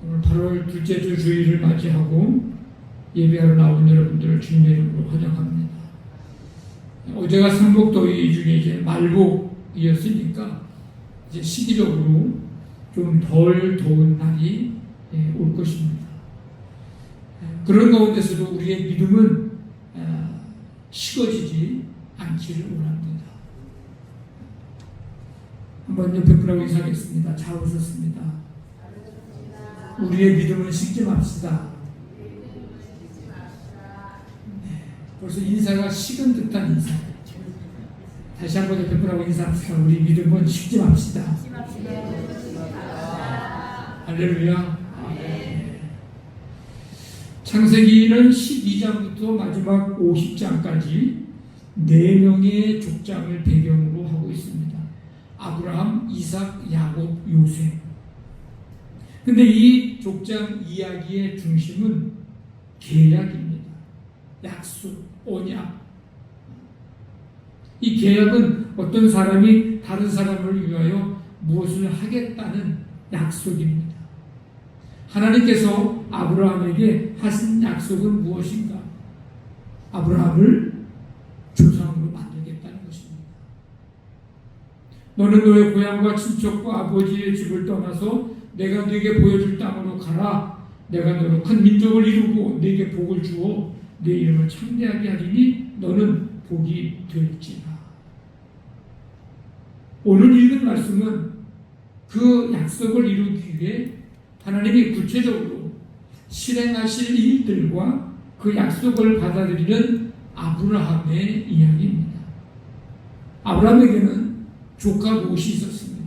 오늘 8월 둘째 주 주일을 맞이하고 예배하러 나온 여러분들을 주님의 이름으로 환영합니다. 어제가 삼복더위 중에 이제 말복이었으니까 이제 시기적으로 좀 덜 더운 날이 올 것입니다. 그런 가운데서도 우리의 믿음은 식어지지 않기를 원합니다. 한번 옆에 분하고 인사하겠습니다. 잘 오셨습니다. 우리의 믿음은 식지 맙시다. 벌써 인사가 식은 듯한 인사. 다시 한번 옆에 분하고 인사합시다. 우리 믿음은 식지 맙시다. 할렐루야. 창세기는 12장부터 마지막 50장까지 4명의 족장을 배경으로 하고 있습니다. 아브라함, 이삭, 야곱, 요셉. 근데 이 족장 이야기의 중심은 계약입니다. 약속, 언약. 이 계약은 어떤 사람이 다른 사람을 위하여 무엇을 하겠다는 약속입니다. 하나님께서 아브라함에게 하신 약속은 무엇인가? 아브라함을 조상으로 만들겠다는 것입니다. 너는 너의 고향과 친척과 아버지의 집을 떠나서 내가 네게 보여줄 땅으로 가라. 내가 너로 큰 민족을 이루고 네게 복을 주어 네 이름을 창대하게 하리니 너는 복이 될지라. 오늘 읽은 말씀은 그 약속을 이루기 위해 하나님이 구체적으로 실행하실 일들과 그 약속을 받아들이는 아브라함의 이야기입니다. 아브라함에게는 조카 롯이 있었습니다.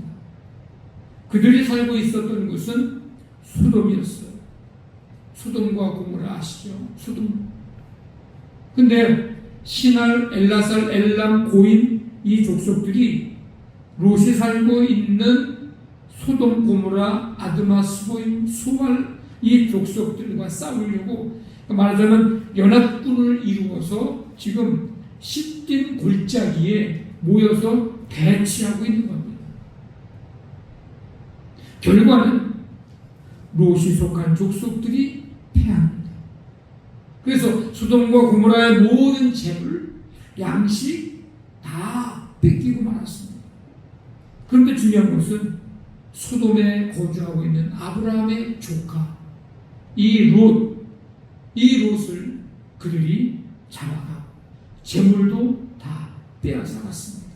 그들이 살고 있었던 곳은 소돔이었어요. 소돔과 고모라 아시죠? 소돔. 근데 신할, 엘라살, 엘람, 고임 이 족속들이 롯이 살고 있는 소돔, 고모라, 아드마, 스보임, 수알 이 족속들과 싸우려고 말하자면 연합군을 이루어서 지금 시딤 골짜기에 모여서 대치하고 있는 겁니다. 결과는 롯이 속한 족속들이 패합니다. 그래서 소돔과 고모라의 모든 재물, 양식 다 뺏기고 말았습니다. 그런데 중요한 것은 소돔에 거주하고 있는 아브라함의 조카 이 롯을 그들이 잡아가고 재물도 다 빼앗아갔습니다.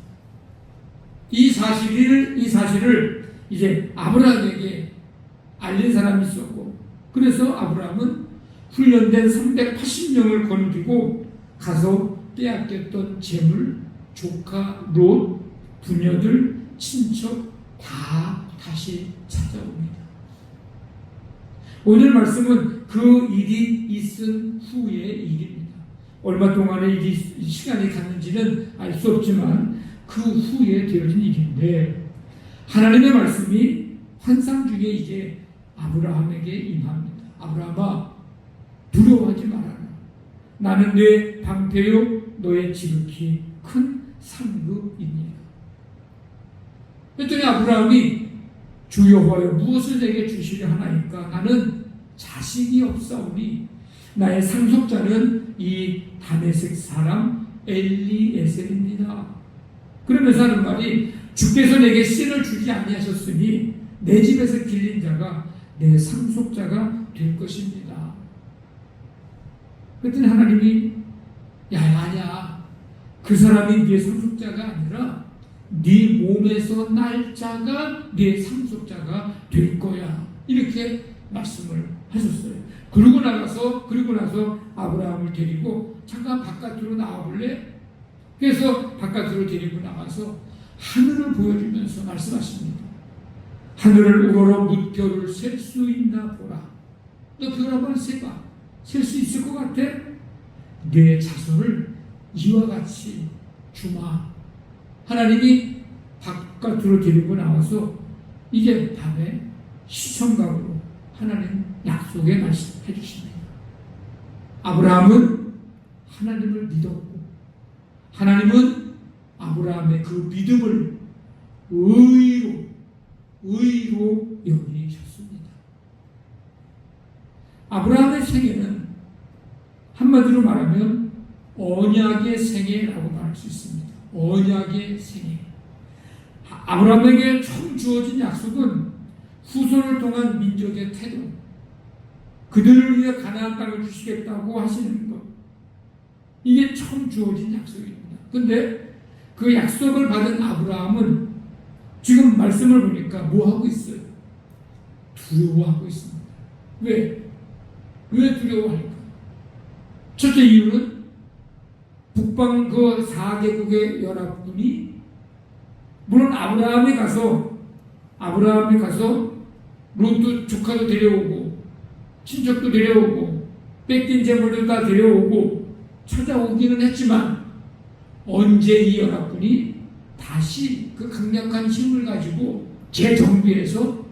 이 사실을 이제 아브라함에게 알린 사람이 있었고, 그래서 아브라함은 훈련된 380명을 거느리고 가서 빼앗겼던 재물, 조카, 롯, 부녀들, 친척 다 다시 찾아옵니다. 오늘 말씀은 그 일이 있은 후의 일입니다. 얼마 동안의 시간이 갔는지는 알 수 없지만 그 후에 되어진 일인데, 하나님의 말씀이 환상 중에 이제 아브라함에게 임합니다. 아브라함아, 두려워하지 말아라. 나는 내 방패요 너의 지극히 큰 상급이니라. 그랬더니 아브라함이 주 여호와여 무엇을 내게 주시려 하나이까? 나는 자식이 없사오니 나의 상속자는 이 다메섹 사람 엘리에셀입니다. 그러면서 하는 말이 주께서 내게 씨를 주지 아니하셨으니 내 집에서 길린 자가 내 상속자가 될 것입니다. 그랬더니 하나님이 아니야. 그 사람이 네 상속자가 아니라 네 몸에서 날 자가 네 상속자가 될 거야. 이렇게 말씀을 하셨어요. 그러고 나서 아브라함을 데리고 잠깐 바깥으로 나와볼래? 그래서 바깥으로 데리고 나가서 하늘을 보여주면서 말씀하십니다. 하늘을 우러러 무별을 셀 수 있나 보라. 너 별 한번 세봐. 셀 수 있을 것 같아? 내 자손을 이와 같이 주마. 하나님이 바깥으로 데리고 나와서 이제 밤에 시청각으로 하나님 약속의 말씀해 주십니다. 아브라함은 하나님을 믿었고, 하나님은 아브라함의 그 믿음을 의로 여기셨습니다. 아브라함의 생애는 한마디로 말하면 언약의 생애라고 말할 수 있습니다. 언약의 생애. 아브라함에게 처음 주어진 약속은 후손을 통한 민족의 태도, 그들을 위해 가나안 땅을 주시겠다고 하시는 것, 이게 처음 주어진 약속입니다. 근데 그 약속을 받은 아브라함은 지금 말씀을 보니까 뭐 하고 있어요? 두려워하고 있습니다. 왜? 왜 두려워할까? 첫째 이유는 북방 그 4개국의 연합군이, 물론 아브라함이 가서 롯도 조카도 데려오고 친척도 데려오고 뺏긴 재물도 다 데려오고 찾아오기는 했지만, 언제 이 연합군이 다시 그 강력한 힘을 가지고 재정비해서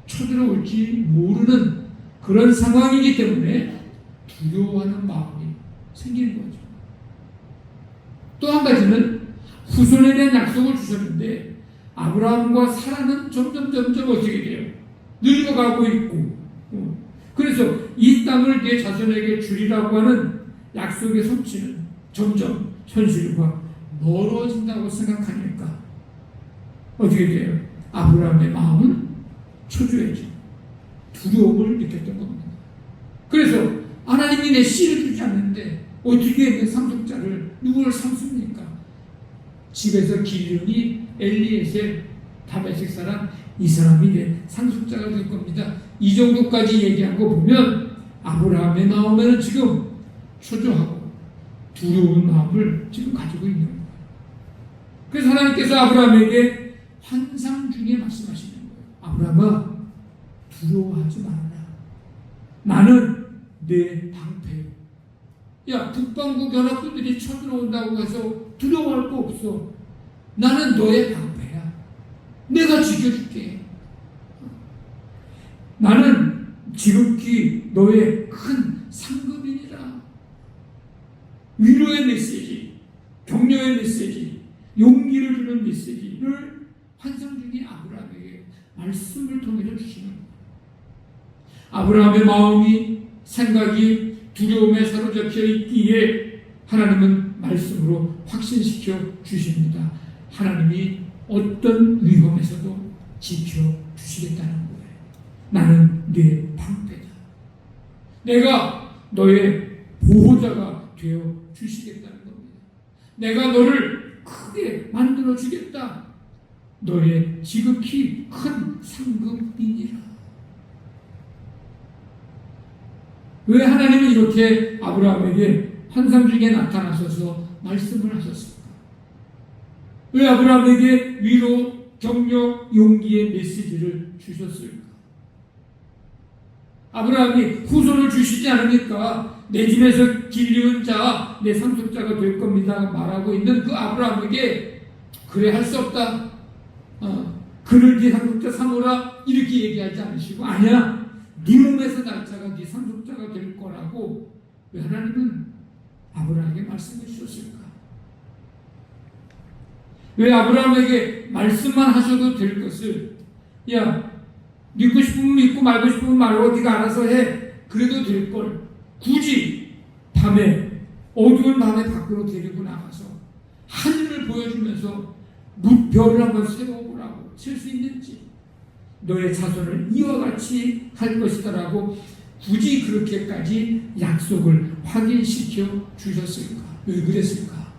쳐들어올지 모르는 그런 상황이기 때문에 두려워하는 마음이 생기는 거죠. 또 한 가지는 후손에 대한 약속을 주셨는데 아브라함과 사라는 점점 어떻게 돼요? 늙어가고 있고, 그래서 이 땅을 내 자손에게 주리라고 하는 약속의 성취는 점점 현실과 멀어진다고 생각하니까 어떻게 돼요? 아브라함의 마음은 초조해져 두려움을 느꼈던 겁니다. 그래서 하나님이 내 씨를 주지 않는데 어떻게 내 상속자를 누구를 삼습니까? 집에서 기르니 엘리에셀 다메섹 사람, 이 사람이 내 상속자가 될 겁니다. 이 정도까지 얘기한 거 보면 아브라함의 마음에는 지금 초조하고 두려운 마음을 지금 가지고 있는 거예요. 그래서 하나님께서 아브라함에게 환상 중에 말씀하시는 거예요. 아브라함아, 두려워하지 말아라. 나는 내 방패요. 야, 북방국 연합군들이 쳐들어온다고 해서 두려워할 거 없어. 나는 너의 방패야. 내가 지켜줄게. 나는 지극히 너의 큰 상급이니라. 위로의 메시지, 격려의 메시지, 용기를 주는 메시지를 환상 중에 아브라함에게 말씀을 통해서 주시는 거예요. 아브라함의 마음이, 생각이 두려움에 사로잡혀 있기에 하나님은 말씀으로 확신시켜 주십니다. 하나님이 어떤 위험에서도 지켜주시겠다는 거예요. 나는 네 방패다. 내가 너의 보호자가 되어 주시겠다는 겁니다. 내가 너를 크게 만들어 주겠다. 너의 지극히 큰 상급이니라. 왜 하나님은 이렇게 아브라함에게 환상 중에 나타나셔서 말씀을 하셨을까? 왜 아브라함에게 위로, 격려, 용기의 메시지를 주셨을까? 아브라함이 후손을 주시지 않으니까 내 집에서 길리운 자, 내 상속자가 될 겁니다 말하고 있는 그 아브라함에게 그래 할 수 없다. 그를 네 상속자 삼으라 이렇게 얘기하지 않으시고, 아니야, 네 몸에서 날 자가 네 상속자가 될 거라고 왜 하나님은 아브라함에게 말씀해 주셨을까? 왜 아브라함에게 말씀만 하셔도 될 것을, 야, 믿고 싶으면 믿고 말고 싶으면 말고 네가 알아서 해, 그래도 될 걸 굳이 밤에, 어두운 밤에 밖으로 데리고 나가서 하늘을 보여주면서 별을 한번 세워보라고, 셀 수 있는지, 너의 자손을 이와 같이 할 것이다라고 굳이 그렇게까지 약속을 확인시켜 주셨을까? 왜 그랬을까?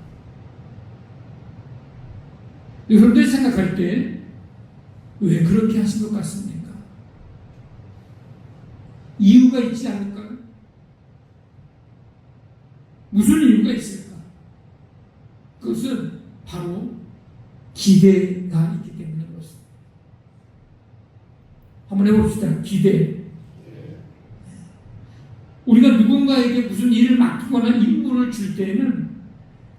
여러분들 생각할 때 왜 그렇게 하신 것 같습니까? 이유가 있지 않을까요? 무슨 이유가 있을까? 그것은 바로 기대가 있기 때문에 그렇습니다. 한번 해봅시다. 기대. 우리가 누군가에게 무슨 일을 맡기거나 임무를 줄 때에는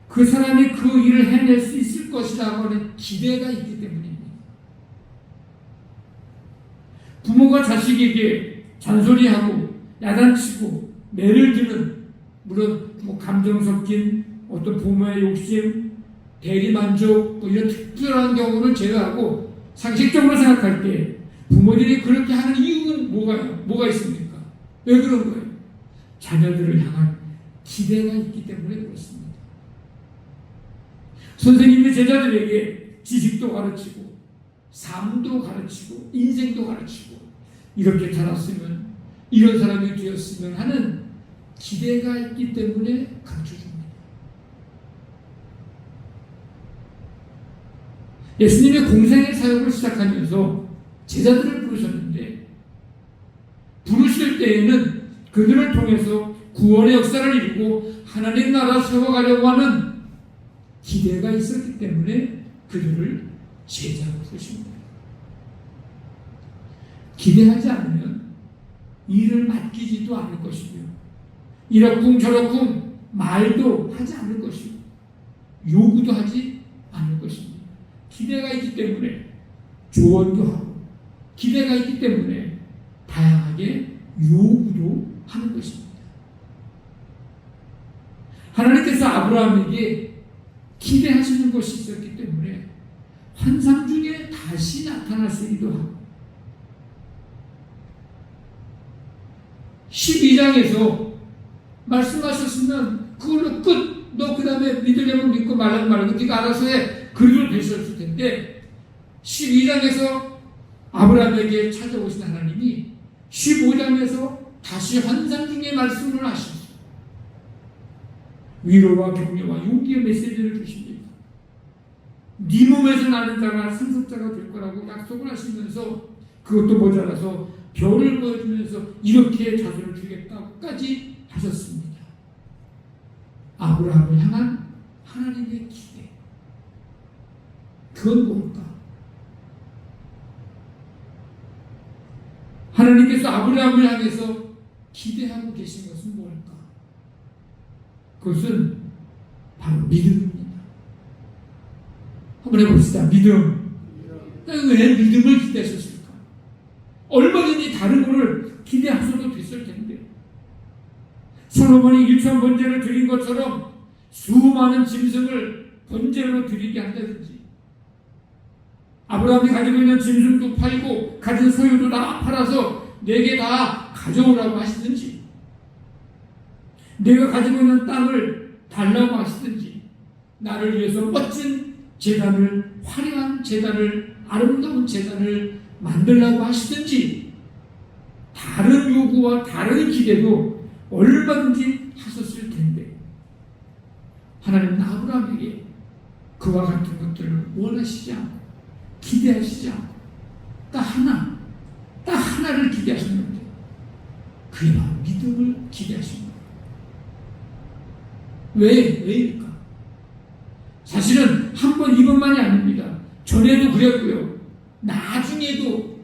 그 사람이 그 일을 해낼 수 있을 것이라고 하는 기대가 있기 때문입니다. 부모가 자식에게 잔소리하고 야단치고 매를 드는, 물론 감정 섞인 어떤 부모의 욕심, 대리만족 이런 특별한 경우를 제외하고 상식적으로 생각할 때 부모들이 그렇게 하는 이유는 뭐가 있습니까? 왜 그런 거예요? 자녀들을 향한 기대가 있기 때문에 그렇습니다. 선생님이 제자들에게 지식도 가르치고 삶도 가르치고 인생도 가르치고 이렇게 자랐으면 이런 사람이 되었으면 하는 기대가 있기 때문에 가르쳐줍니다. 예수님의 공생의 사역을 시작하면서 제자들을 부르셨는데 부르실 때에는 그들을 통해서 구원의 역사를 이루고 하나님 나라 세워가려고 하는 기대가 있었기 때문에 그들을 제자로 부르십니다. 기대하지 않으면 일을 맡기지도 않을 것이고요. 이러쿵 저러쿵 말도 하지 않을 것이고 요구도 하지 않을 것입니다. 기대가 있기 때문에 조언도 하고 기대가 있기 때문에 다양하게 요구도 하는 것입니다. 하나님께서 아브라함에게 기대하시는 것이 있었기 때문에 환상 중에 다시 나타나시기도 하고 12장에서 말씀하셨으면 그걸로 끝. 너 그 다음에 믿으려면 믿고 말라면 말고 네가 알아서 해. 그리로 되셨을 텐데 12장에서 아브라함에게 찾아오신 하나님이 15장에서 다시 환상 중에 말씀을 하셨어요. 위로와 격려와 용기의 메시지를 주십니다. 네 몸에서 나는 자가 상속자가 될 거라고 약속을 하시면서 그것도 모자라서 별을 보여주면서 이렇게 자손을 주겠다고까지 하셨습니다. 아브라함을 향한 하나님의 기대. 그건 뭘까? 하나님께서 아브라함을 향해서 기대하고 계신 것은 뭘까? 그것은 바로 믿음입니다. 한번 해봅시다. 믿음. 왜 믿음을 기대하셨을까? 얼마든지 다른 것을 기대하셔도 됐을 텐데 솔로몬이 일천 번제를 드린 것처럼 수많은 짐승을 번제로 드리게 한다든지 아브라함이 가지고 있는 짐승도 팔고 가진 소유도 다 팔아서 내게 다 가져오라고 하시든지 내가 가지고 있는 땅을 달라고 하시든지 나를 위해서 멋진 제단을 화려한 제단을 아름다운 제단을 만들라고 하시든지 다른 요구와 다른 기대도 얼마든지 하셨을 텐데 하나님은 아브라함에게 그와 같은 것들을 원하시지 않고 기대하시지 않고 딱 하나를 기대하셨는데 그게 바로 믿음을 기대하신 거예요. 왜일까? 사실은 한 번 이번만이 아닙니다. 전에도 그랬고요. 나중에도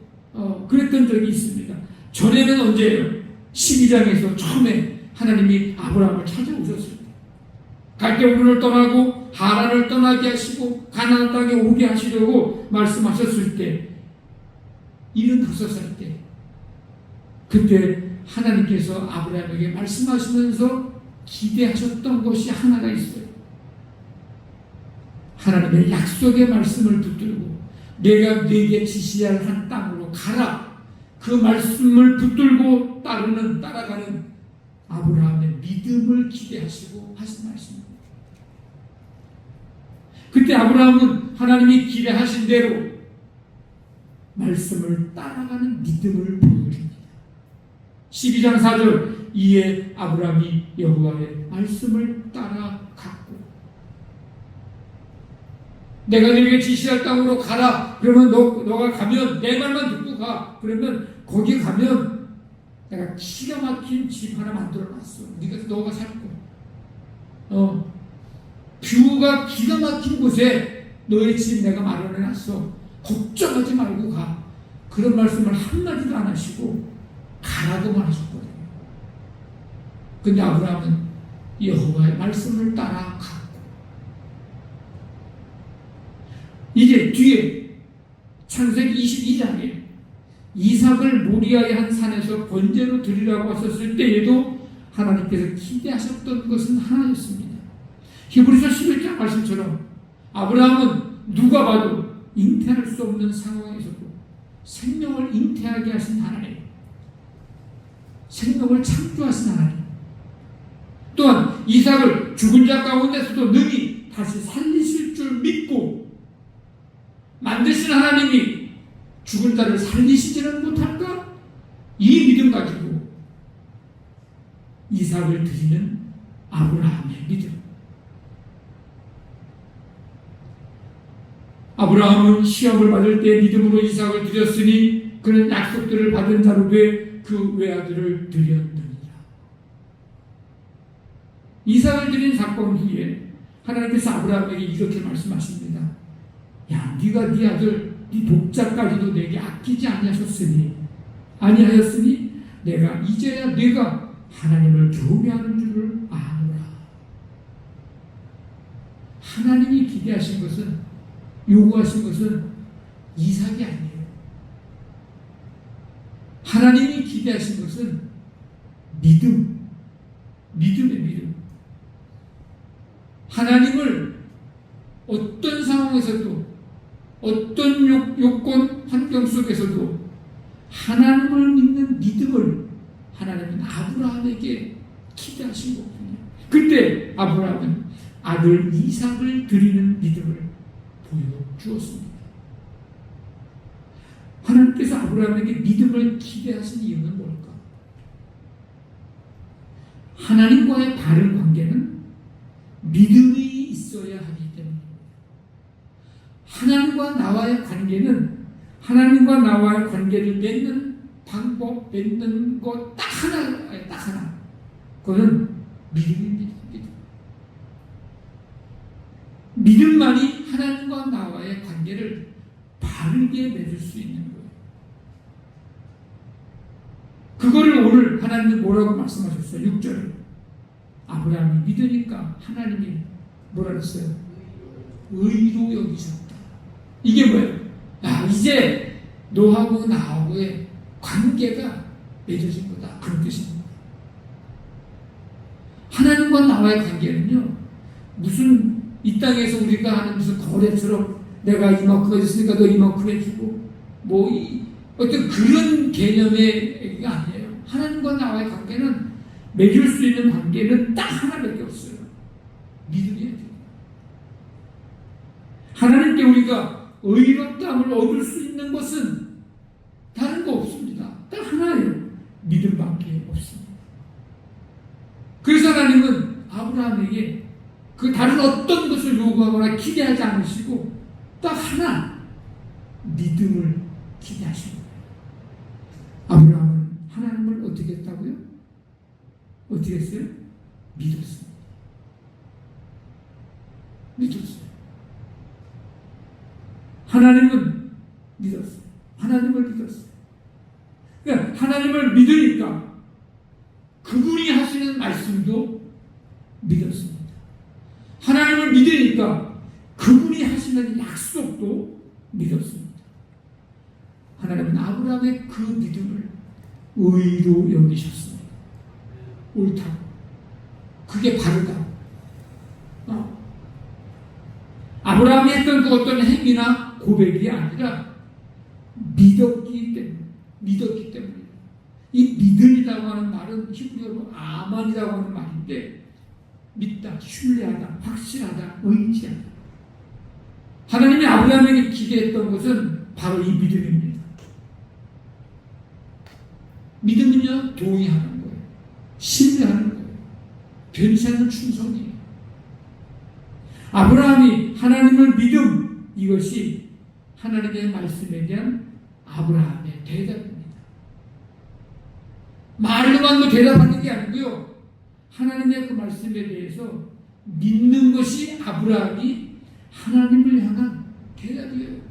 그랬던 적이 있습니다. 전에는 언제예요? 12장에서 처음에 하나님이 아브라함을 찾아오셨을 때 갈대우르를 떠나고 하란을 떠나게 하시고 가나안 땅에 오게 하시려고 말씀하셨을 때 75살 때 그때 하나님께서 아브라함에게 말씀하시면서 기대하셨던 것이 하나가 있어요. 하나님의 약속의 말씀을 붙들고 내가 네게 지시할 한 땅으로 가라. 그 말씀을 붙들고 따라가는 아브라함의 믿음을 기대하시고 하신 말씀입니다. 그때 아브라함은 하나님이 기대하신 대로 말씀을 따라가는 믿음을 보여줍니다. 12장 4절 이에 아브라함이 여호와의 말씀을 따라갔고 내가 너에게 지시할 땅으로 가라. 그러면 너가 가면 내 말만 듣고 가. 그러면 거기 가면 내가 기가 막힌 집 하나 만들어놨어. 너가 살 거야. 뷰가 기가 막힌 곳에 너의 집 내가 마련해놨어. 걱정하지 말고 가. 그런 말씀을 한마디도 안 하시고 가라고만 하셨거든요. 근데 아브라함은 여호와의 말씀을 따라갔고 이제 뒤에 창세기 22장에 이삭을 모리아의 한 산에서 번제로 드리라고 하셨을 때에도 하나님께서 기대하셨던 것은 하나였습니다. 히브리서 11장 말씀처럼 아브라함은 누가 봐도 잉태할 수 없는 상황에서도 생명을 잉태하게 하신 하나님, 생명을 창조하신 하나님, 또한 이삭을 죽은 자 가운데서도 능히 다시 살리실 줄 믿고 만드신 하나님이 죽은 자를 살리시지는 못할까? 이 믿음 가지고 이삭을 드리는 아브라함의 믿음. 아브라함은 시험을 받을 때 믿음으로 이삭을 드렸으니 그는 약속들을 받은 자로 돼 그 외아들을 드렸느니라. 이삭을 드린 사건 후에 하나님께서 아브라함에게 이렇게 말씀하십니다. 야, 네가 네 아들, 네 독자까지도 내게 아끼지 아니하였으니 내가 이제야 네가 하나님을 경외하는 줄을 아노라. 하나님이 기대하신 것은, 요구하신 것은 이삭이 아니에요. 하나님이 기대하신 것은 믿음의 믿음. 하나님을 어떤 상황에서도, 어떤 요건, 환경 속에서도 하나님을 믿는 믿음을 하나님은 아브라함에게 기대하신 거군요. 그때 아브라함은 아들 이삭을 드리는 믿음을 보여주었습니다. 하나님께서 아브라함에게 믿음을 기대하신 이유는 뭘까? 하나님과의 바른 관계는 믿음이 있어야 하기 때문입니다. 하나님과 나와의 관계는, 하나님과 나와의 관계를 맺는 방법, 맺는 것 딱 하나. 그거는 믿음입니다. 믿음만이 하나님과 나와의 관계를 바르게 맺을 수 있는 거예요. 그거를 오늘 하나님이 뭐라고 말씀하셨어요? 6절에 아브라함이 믿으니까 하나님이 뭐라 그랬어요? 의로 여기셨다. 이게 뭐예요? 야, 이제 너하고 나하고의 관계가 맺어진 거다. 그런 뜻입니다. 하나님과 나와의 관계는요, 무슨 이 땅에서 우리가 하는 무슨 거래처럼 내가 이만큼 해줬으니까 너 이만큼 해주고 어떤 그런 개념의 얘기가 아니에요. 하나님과 나와의 관계는, 맺을 수 있는 관계는 딱 하나밖에 없어요. 믿음이에요. 하나님께 우리가 의롭다함을 얻을 수 있는 것은 다른 거 없습니다. 딱 하나예요. 믿음밖에 없습니다. 그래서 하나님은 아브라함에게 그 다른 어떤 것을 요구하거나 기대하지 않으시고 딱 하나, 믿음을 기대하신 거예요. 아브라함은 하나님을 어떻게 했다고요? 어떻게 했어요? 믿었습니다. 하나님은 믿었어요. 하나님을 믿었어요. 그러니까 하나님을 믿으니까 그분이 하시는 말씀도 믿었습니다. 하나님을 믿으니까 그분이 하시는 약속도 믿었습니다. 하나님은 아브라함의 그 믿음을 의로 여기셨습니다. 옳다고. 그게 바르다고. 아브라함이 했던 그 어떤 행위나 고백이 아니라 믿었기 때문에. 이 믿음이라고 하는 말은 히브리어로 아만이라고 하는 말인데, 믿다, 신뢰하다, 확신하다, 의지하다. 하나님이 아브라함에게 기대했던 것은 바로 이 믿음입니다. 믿음은요, 동의하는 거예요. 신뢰하는 거예요. 변치 않는 충성이에요. 아브라함이 하나님을 믿음, 이것이 하나님의 말씀에 대한 아브라함의 대답입니다. 말로만 대답하는 게 아니고요, 하나님의 그 말씀에 대해서 믿는 것이 아브라함이 하나님을 향한 대답이에요.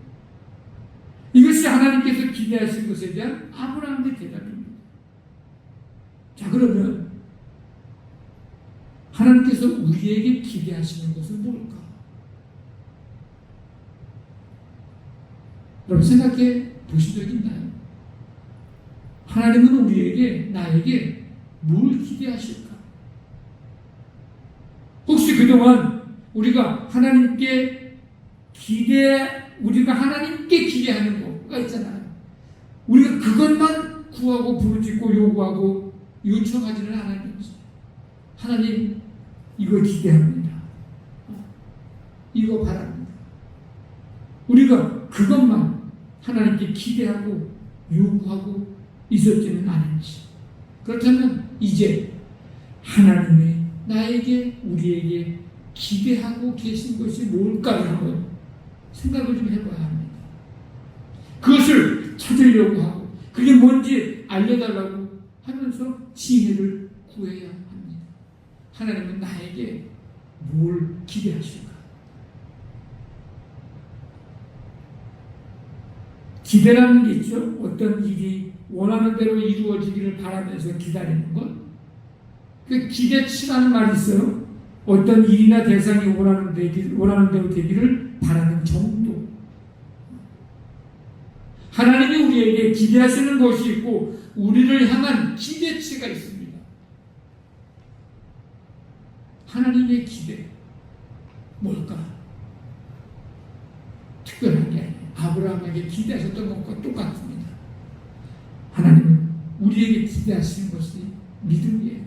이것이 하나님께서 기대하신 것에 대한 아브라함의 대답입니다. 자, 그러면 하나님께서 우리에게 기대하시는 것은 뭘까? 여러분 생각해 보신 적 있나요? 하나님은 우리에게, 나에게 뭘 기대하실까? 혹시 그동안 우리가 하나님께 기대하는 거가 있잖아요. 우리가 그것만 구하고 부르짖고 요구하고 요청하지는 않았는지. 하나님, 이거 기대합니다. 이거 바랍니다. 우리가 그것만 하나님께 기대하고 요구하고 있었지는 않은지. 그렇다면 이제 하나님의 나에게 우리에게 기대하고 계신 것이 뭘까를 한번 생각을 좀 해봐야 합니다. 그것을 찾으려고 하고 그게 뭔지 알려달라고 하면서 지혜를 구해야 합니다. 하나님은 나에게 뭘 기대하실까? 기대라는 게 있죠. 어떤 일이 원하는 대로 이루어지기를 바라면서 기다리는 것. 그 기대치라는 말이 있어요. 어떤 일이나 대상이 원하는 대로 되기를 바라는 정도. 하나님이 우리에게 기대하시는 것이 있고 우리를 향한 기대치가 있습니다. 하나님의 기대 뭘까? 특별한 게 아니에요. 아브라함에게 기대하셨던 것과 똑같습니다. 하나님은 우리에게 기대하시는 것이 믿음이에요.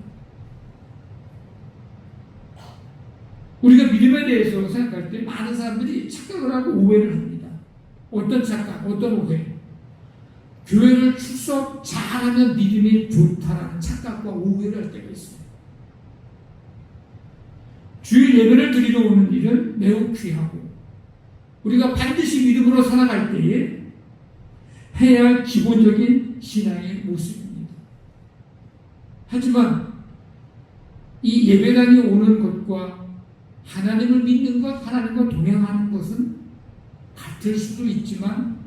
우리가 믿음에 대해서 생각할 때 많은 사람들이 착각을 하고 오해를 합니다. 어떤 착각, 어떤 오해? 교회를 출석 잘하면 믿음이 좋다라는 착각과 오해를 할 때가 있어요. 주일 예배를 드리러 오는 일은 매우 귀하고 우리가 반드시 믿음으로 살아갈 때에 해야 할 기본적인 신앙의 모습입니다. 하지만 이 예배당에 오는 것과 하나님을 믿는 것, 하나님과 동행하는 것은 같을 수도 있지만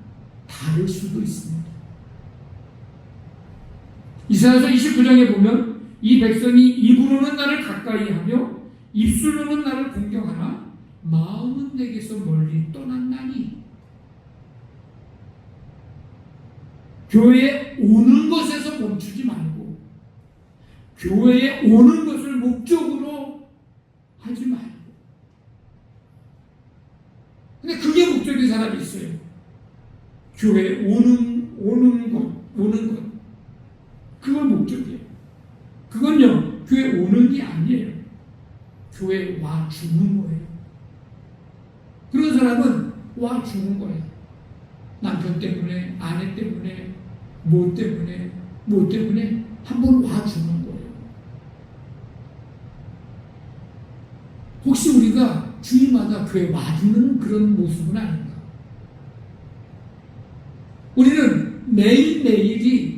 다를 수도 있습니다. 이사야서 29장에 보면 이 백성이 입으로는 나를 가까이 하며 입술로는 나를 공경하나 마음은 내게서 멀리 떠났나니. 교회에 오는 것에서 멈추지 말고 교회에 오는 것을 목적으로 하지 말고. 근데 그게 목적인 사람이 있어요. 교회에 오는 것. 그건 목적이에요. 그건요, 교회 오는 게 아니에요. 교회에 와 주는 거예요. 그런 사람은 와 주는 거예요. 남편 때문에, 아내 때문에, 뭐 때문에 한번 와 주는 거예요. 혹시 우리가 주일마다 교회 와 주는 그런 모습은 아닌가? 우리는 매일매일이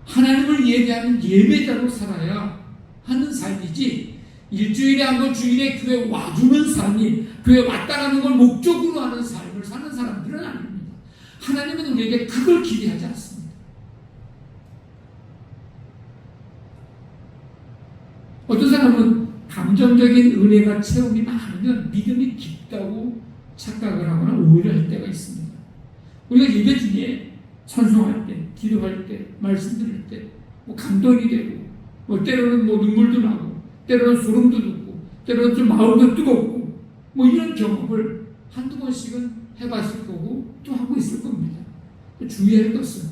하나님을 예배하는 예배자로 살아야 하는 삶이지, 일주일에 한 번 주일에 교회 와주는 삶이, 교회 왔다 가는 걸 목적으로 하는 삶을 사는 사람들은 아닙니다. 하나님은 우리에게 그걸 기대하지 않습니다. 어떤 사람은 감정적인 은혜가 체험이 많으면 믿음이 깊다고 착각을 하거나 오해를 할 때가 있습니다. 우리가 예배 중에 찬송할 때, 기도할 때, 말씀 들을 때, 감동이 되고, 때로는 눈물도 나고, 때로는 소름도 돋고, 때로는 좀 마음도 뜨겁고, 이런 경험을 한두 번씩은 해봤을 거고, 또 하고 있을 겁니다. 주의할 것은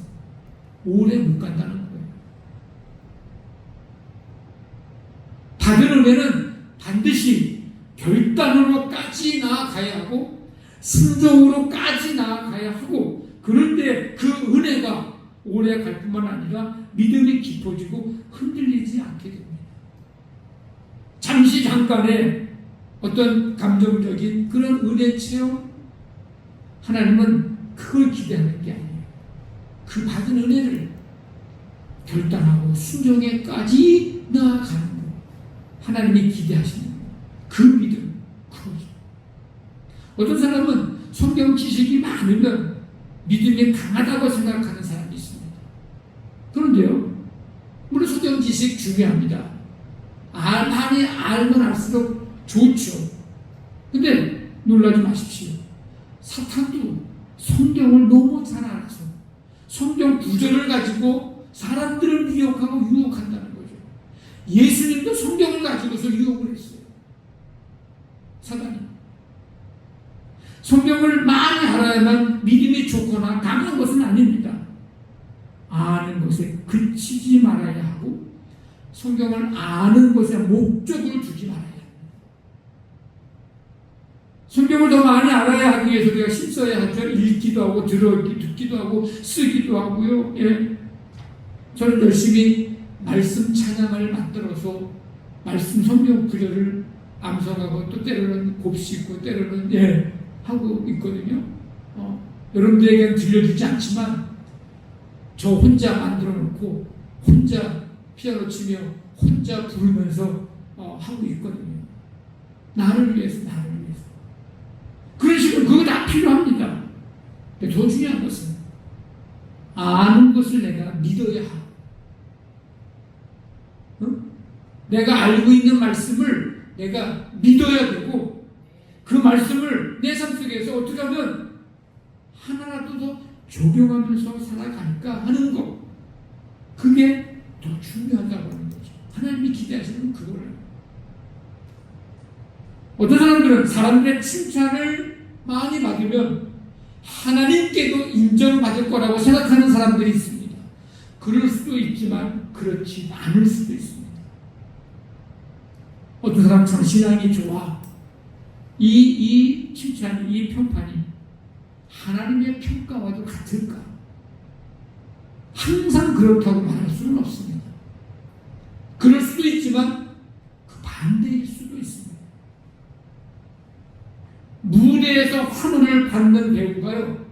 오래 못 간다는 거예요. 받은 은혜는 반드시 결단으로까지 나아가야 하고, 순종으로까지 나아가야 하고, 그럴 때 그 은혜가 오래 갈 뿐만 아니라 믿음이 깊어지고 흔들리지 않게 됩니다. 잠깐의 어떤 감정적인 그런 은혜 체험, 하나님은 그걸 기대하는 게 아니에요. 그 받은 은혜를 결단하고 순종에까지 나아가는 것, 하나님이 기대하시는 것, 그 믿음, 그거죠. 어떤 사람은 성경 지식이 많으면 믿음이 강하다고 생각하는 사람이 있습니다. 그런데요, 물론 성경 지식 중요합니다. 많이 알면 알수록 좋죠. 근데 놀라지 마십시오. 사탄도 성경을 너무 잘 알아서 성경 구절을 가지고 사람들을 미혹하고 유혹한다는 거죠. 예수님도 성경을 가지고서 유혹을 했어요. 사단이. 성경을 많이 알아야만 믿음이 좋거나 강한 것은 아닙니다. 아는 것에 그치지 말아야 하고 성경을 아는 것에 목적을 두지 말아야 합니다. 성경을 더 많이 알아야 하기 위해서 우리가 힘써야 하죠. 읽기도 하고 듣기도 하고 쓰기도 하고요. 예. 저는 열심히 말씀 찬양을 만들어서 말씀 성경 구절을 암송하고 또 때로는 곱씹고 때로는 하고 있거든요. 여러분들에게는 들려주지 않지만 저 혼자 만들어 놓고 혼자 피아노 치며 혼자 부르면서 하고 있거든요. 나를 위해서. 그런 식으로 그거 다 필요합니다. 근데 더 중요한 것은 아는 것을 내가 믿어야 하고 내가 알고 있는 말씀을 내가 믿어야 되고 그 말씀을 내 삶 속에서 어떻게 하면 하나라도 더 적용하면서 살아갈까 하는 것, 그게 더 중요하다고 하는 거죠. 하나님이 기대하시는 그거를. 어떤 사람들은 사람들의 칭찬을 많이 받으면 하나님께도 인정받을 거라고 생각하는 사람들이 있습니다. 그럴 수도 있지만 그렇지 않을 수도 있습니다. 어떤 사람은 참 신앙이 좋아. 이 칭찬이, 이 평판이 하나님의 평가와도 같을까? 항상 그렇다고 말할 수는 없습니다. 그럴 수도 있지만 그 반대일 수도 있습니다. 무대에서 환호를 받는 배우가요,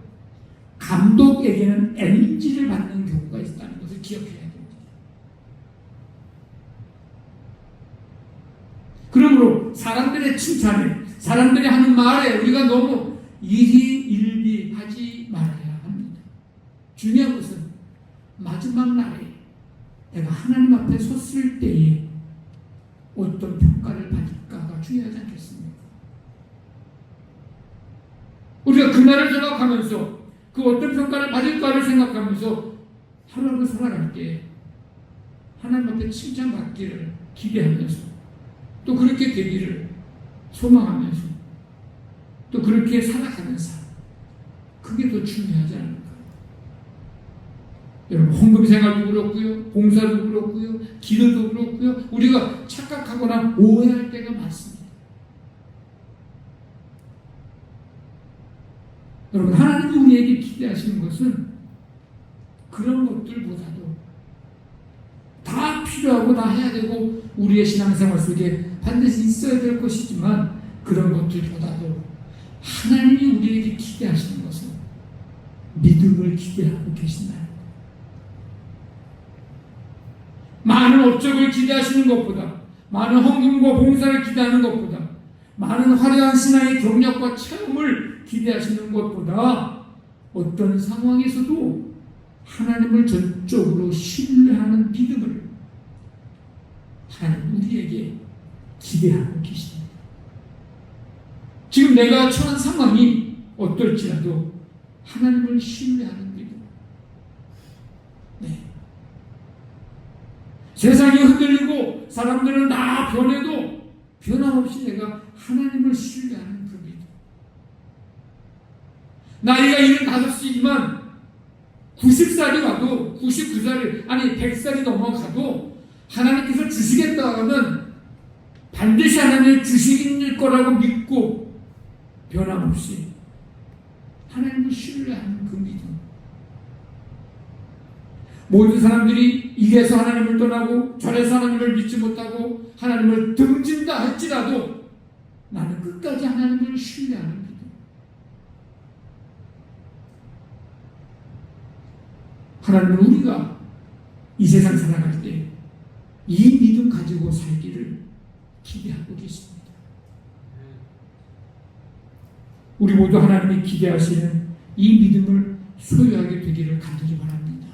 감독에게는 NG를 받는 경우가 있다는 것을 기억해야 됩니다. 그러므로 사람들의 칭찬에, 사람들이 하는 말에 우리가 너무 일희일비하지 말아야 합니다. 중요한 것은 마지막 날에 내가 하나님 앞에 섰을 때에 어떤 평가를 받을까가 중요하지 않겠습니까? 우리가 그날을 생각하면서 그 어떤 평가를 받을까를 생각하면서 하루하루 살아갈 때 하나님 앞에 칭찬받기를 기대하면서 또 그렇게 되기를 소망하면서 또 그렇게 살아가는 삶, 그게 더 중요하지 않을까? 여러분, 헌금 생활도 그렇고요, 봉사도 그렇고요, 기도도 그렇고요, 우리가 착각하거나 오해할 때가 많습니다. 여러분, 하나님이 우리에게 기대하시는 것은 그런 것들보다도 다 필요하고 다 해야 되고 우리의 신앙생활 속에 반드시 있어야 될 것이지만 그런 것들보다도 하나님이 우리에게 기대하시는 것은 믿음을 기대하고 계신다. 많은 업적을 기대하시는 것보다, 많은 헌금과 봉사를 기대하는 것보다, 많은 화려한 신앙의 경력과 체험을 기대하시는 것보다 어떤 상황에서도 하나님을 전적으로 신뢰하는 믿음을 하나님 우리에게 기대하고 계십니다. 지금 내가 처한 상황이 어떨지라도 하나님을 신뢰하는 믿음. 네. 세상이 흔들리고 사람들은 다 변해도 변함없이 내가 하나님을 신뢰하는 그 믿음. 나이가 75이지만 90살이 와도 99살이 아니 100살이 넘어가도 하나님께서 주시겠다 하면 반드시 하나님의 주시길 거라고 믿고 변함없이 하나님을 신뢰하는 그 믿음. 모든 사람들이 이래서 하나님을 떠나고 저래서 하나님을 믿지 못하고 하나님을 등진다 할지라도 나는 끝까지 하나님을 신뢰하는 믿음. 하나님은 우리가 이 세상 살아갈 때 이 믿음 가지고 살기를 기대하고 계십니다. 우리 모두 하나님이 기대하시는 이 믿음을 소유하게 되기를 간절히 바랍니다.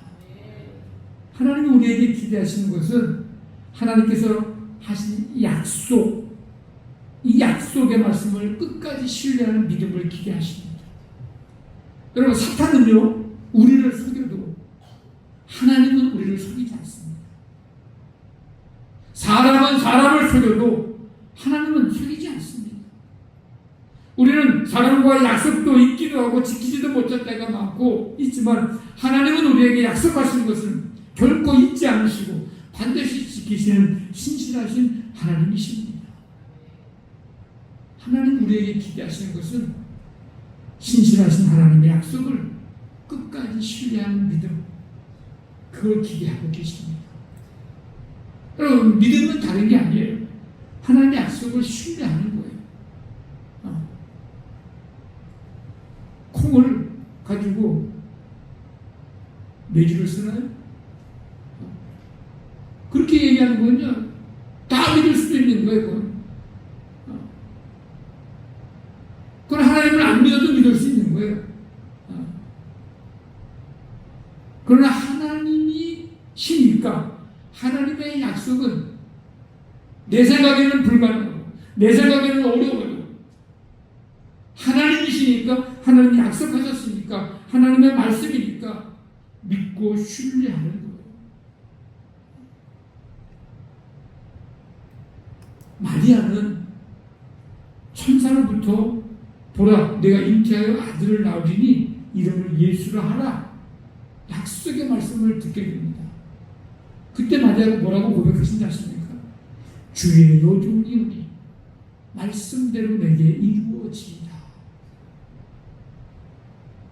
하나님이 우리에게 기대하시는 것은 하나님께서 하신 약속, 이 약속의 말씀을 끝까지 신뢰하는 믿음을 기대하십니다. 여러분, 사탄은요, 우리를 속여도 하나님은 우리를 속이지 않습니다. 사람은 사람을 속여도 하나님은 속이지 않습니다. 우리는 사람과의 약속도 있기도 하고 지키지도 못할 때가 많고 있지만 하나님은 우리에게 약속하신 것은 결코 잊지 않으시고 반드시 지키시는 신실하신 하나님이십니다. 하나님 우리에게 기대하시는 것은 신실하신 하나님의 약속을 끝까지 신뢰하는 믿음, 그걸 기대하고 계십니다. 여러분, 믿음은 다른 게 아니에요. 하나님의 약속을 신뢰하는 거예요. 콩을 가지고 매주를 쓰나요? 그렇게 얘기하는 건요, 다 믿을 수도 있는 거예요. 그건 하나님을 안 믿어도 믿을 수 있는 거예요. 그러나 하나님이 시니까 하나님의 약속은 내 생각에는 불가능하고 내 생각에는 어려워요. 하나님이시니까, 하나님이 약속하셨으니까, 하나님의 말씀이니까 믿고 신뢰하는 거예요. 마리아는 천사로부터 보라, 내가 잉태하여 아들을 낳으리니 이름을 예수라 하라, 약속의 말씀을 듣게 됩니다. 그때 마리아가 뭐라고 고백하신지 아십니까? 주의 여종이오니 말씀대로 내게 이루어지이다.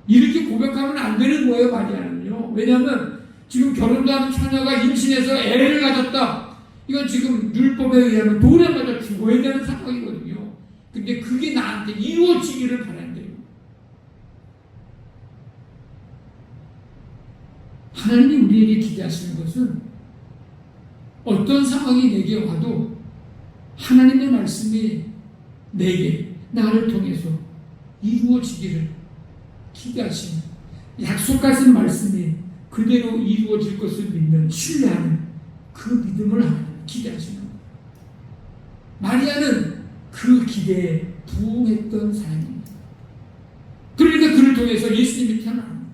이렇게 고백하면 안 되는 거예요, 마리아는요. 왜냐하면 지금 결혼도 한 처녀가 임신해서 애를 가졌다. 이건 지금 율법에 의하면 돌에 맞아 죽어야 되는 상황이거든요. 근데 그게 나한테 이루어지기를 바란대요. 하나님이 우리에게 기대하시는 것은 어떤 상황이 내게 와도 하나님의 말씀이 내게, 나를 통해서 이루어지기를 기대하시는, 약속하신 말씀이 그대로 이루어질 것을 믿는, 신뢰하는 그 믿음을 기대하시는 거예요. 마리아는 그 기대에 부응했던 사람입니다. 그러니까 그를 통해서 예수님이 태어납니다.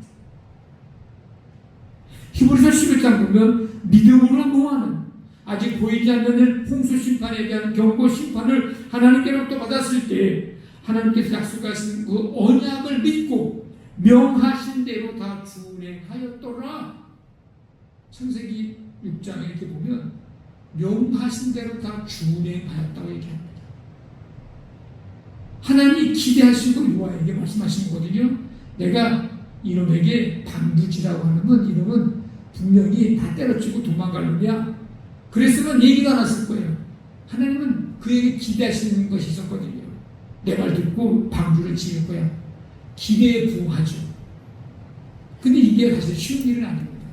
히브리서 11장 보면 믿음으로 노아는 아직 보이지 않는 홍수 심판에 대한 경고 심판을 하나님께로부터 받았을 때 하나님께서 약속하신 그 언약을 믿고 명하신 대로 다 준행하였더라. 창세기 6장에 이렇게 보면 명하신 대로 다 준행하였다고 얘기합니다. 하나님이 기대하시고 노아에게 말씀하신 거거든요. 내가 이놈에게 방부지라고 하는 건, 이놈은 분명히 다 때려치고 도망갈 놈이야. 그랬으면 얘기가 났을 거예요. 하나님은 그에게 기대하시는 것이 있었거든요. 내 말 듣고 방주를 지을 거야. 기대에 부응하죠. 근데 이게 사실 쉬운 일은 아닙니다.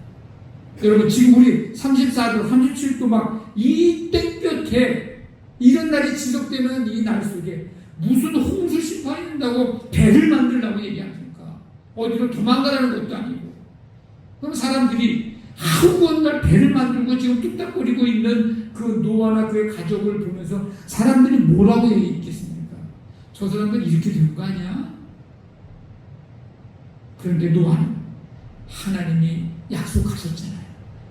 여러분, 지금 우리 34도, 37도 막 이 땡볕에 이런 날이 지속되는 이 날 속에 무슨 홍수 심판이 된다고 배를 만들라고 얘기합니까? 어디로 도망가라는 것도 아니고. 그럼 사람들이 하루 건날 배를 만들고 지금 뚝딱거리고 있는 그 노아나 그의 가족을 보면서 사람들이 뭐라고 얘기했겠습니까? 저 사람들 이렇게 된 거 아니야? 그런데 노아는 하나님이 약속하셨잖아요.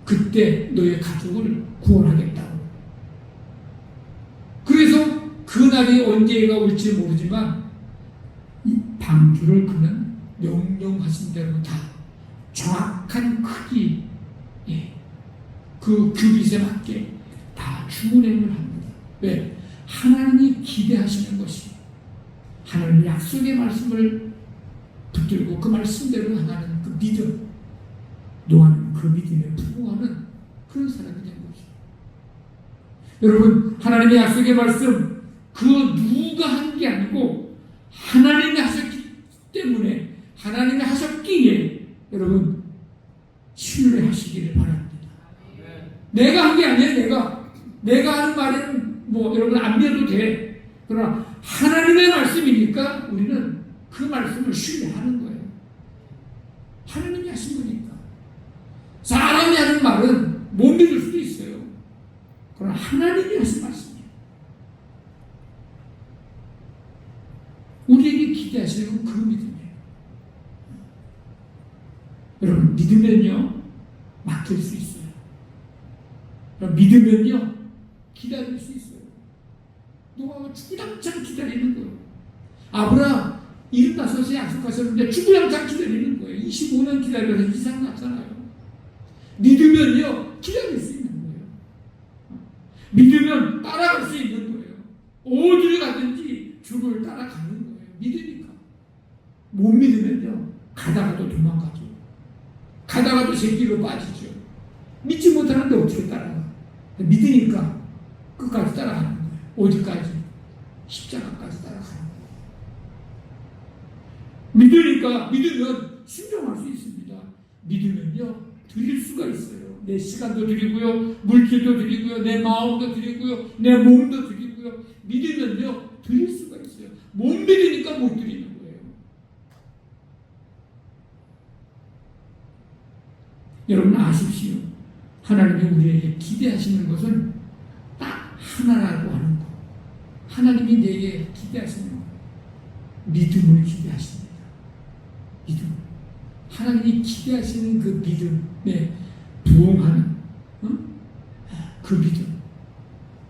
그때 너의 가족을 구원하겠다고. 그래서 그날이 언제가 올지 모르지만 이 방주를 그는 명령하신 대로 다 정확한 크기, 그 규빗에 맞게 다 주문행을 합니다. 왜? 하나님이 기대하시는 것이, 하나님의 약속의 말씀을 붙들고 그 말씀대로 하나는 그 믿음, 노아는 그 믿음에 부응하는 그런 사람이 된 거죠. 여러분, 하나님의 약속의 말씀, 그 누가 한 게 아니고 하나님이 하셨기 때문에, 하나님이 하셨기에 여러분 신뢰하시기를 바랍니다. 내가 한 게 아니에요. 내가 하는 말은 뭐 여러분 안 믿어도 돼. 그러나 하나님의 말씀이니까 우리는 그 말씀을 신뢰하는 거예요. 하나님이 하신 거니까. 사람이 하는 말은 못 믿을 수도 있어요. 그러나 하나님이 하신 말씀이에요. 우리에게 기대하시는 그 믿음이에요. 여러분, 믿으면요 맡길 수 있어요. 믿으면요 기다릴 수 있어요. 누가 주구장창 기다리는 거예요. 아브라함 75세 약속하셨는데 주구장창 기다리는 거예요. 25년 기다려서 이상 났잖아요. 믿으면요 기다릴 수 있는 거예요. 믿으면 따라갈 수 있는 거예요. 어디를 가든지 주를 따라가는 거예요. 믿으니까. 못 믿으면요, 가다가도 도망가죠. 가다가도 제길로 빠지죠. 믿지 못하는데 어떻게 따라가? 믿으니까 끝까지 따라가는 거예요. 어디까지? 십자가까지 따라가는 거예요. 믿으니까, 믿으면 순종할 수 있습니다. 믿으면요, 드릴 수가 있어요. 내 시간도 드리고요, 물질도 드리고요, 내 마음도 드리고요, 내 몸도 드리고요. 믿으면요, 드릴 수가 있어요. 못 믿으니까 못 드리는 거예요. 여러분 아십시오. 하나님이 우리에게 기대하시는 것은 딱 하나라고 하는 거. 하나님이 내게 기대하시는 거. 믿음을 기대하십니다. 믿음. 하나님이 기대하시는 그 믿음에 부응하는 그 믿음.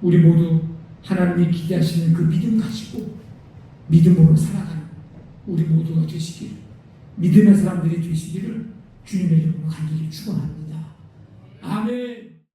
우리 모두 하나님이 기대하시는 그 믿음 가지고 믿음으로 살아가는 우리 모두가 되시기를, 믿음의 사람들이 되시기를 주님의 이름으로 간절히 축원합니다. 아멘.